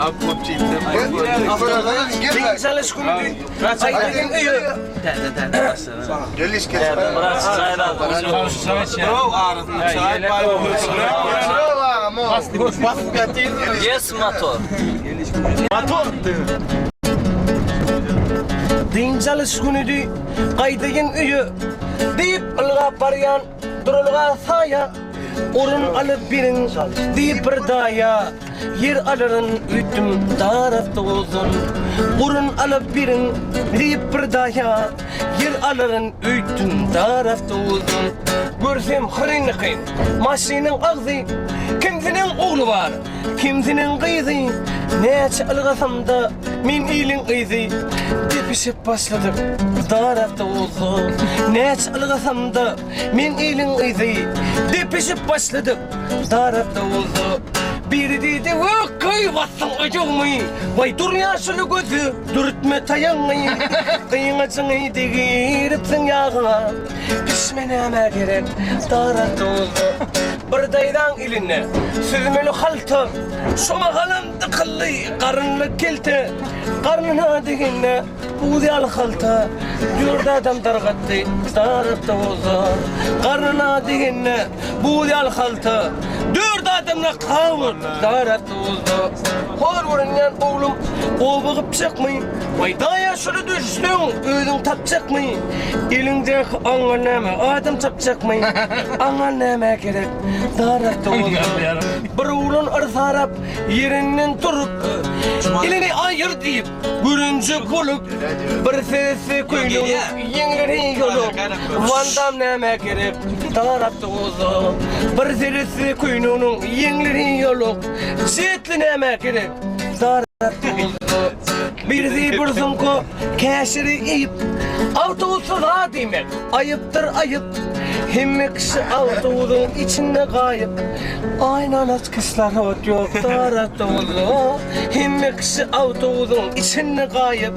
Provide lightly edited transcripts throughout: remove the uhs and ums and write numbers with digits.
Aklıp çektim. Din salah skunu di. Kaydagin iyo. Geliş kes. Bravo ağrıdım. Çay Yes motor. Din salah skunu di. Kaydagin iyo. Deyip ılga baryan. Durulga saya. Orun alıp birin deyip bir daya. Yer alırın ütüm tarafta olsun. Orun alıp birin deyip bir daya. Yer alırın ütüm tarafta olsun. Görsem hırınlıkın maşinin ağzı. Kimsinin oğlu var, kimsinin kızı. Neçe ılgasam da min iyilin kızı. Depişip başladık tarafta olsun. Neçe ılgasam da min iyilin kızı. Depişip başladık tarafta olsun. Biri dedi vay köy bassın acıgımı. Vay dur yaşlı gözü dürtme tayanı. Kıyıngacını degiripsin yağına. Pişmeneme gerek tarafta olsun. Bir daydan ilinne süzmeli haltı. Şoma kalan tıkıllı karınlı kelti. Karnına deginne buğdiyal haltı. Yurda adam dargattı tarafta olsun. Karnına deginne buğdiyal haltı. Dört adamla kavur tarafta olsun. Hor vurunan oğlum kovbağıp çıkmayın. Vay daya şunu düştün ödün tapacak mı? Elinde anganeme adam tapacak mı? Anganeme gerek tarafta olsun. Bir oğlun ırzarap yerinden durup elini ayır deyip görünce kolup bir sesi koyulup yengleri yolup vandam neme gerek tarafta olsun. Bir sesi koyulup yengleri yolup setli neme gerek tarafta olsun. Bir bir zımko keşiri iyip autosuz ha demek ayıptır ayıp. Hem kişi autosun içinde kayıp. Aynen atkışlar ot yok tarafta oldu. Hem kişi autosun içinde kayıp.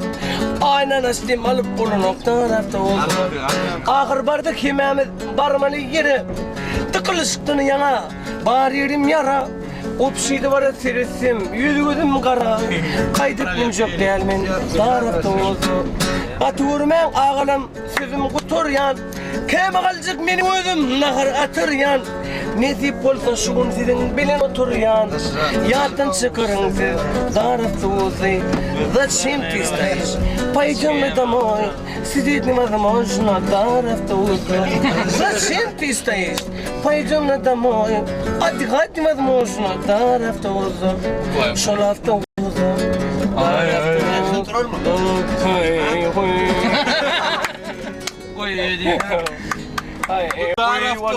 Aynen aslim alıp bulunuk tarafta oldu. Ahır bardak himemiz barmalı yeri. Tıkılıştığını yana bar yerim yara. Opşiydi var seresim, yüzüğüdüm kara. Kaydıklım çok değermen, tarafta oldu. Atırmen ağalam, sözüm kuturyan. Keme kalacak benim özüm, nahar atıryan. Nezip olsa şugun sizin bilin oturyan. Yatın çıkırın siz, tarafta oldu. Zачем ты стоишь? Пойдем мы домой. Сидеть невозможно, тарafta oldu. Зачем ты стоишь? Пойдем на домой. Отдыхать невозможно, тарafta oldu. Şolafta oldu. Ay ay ay.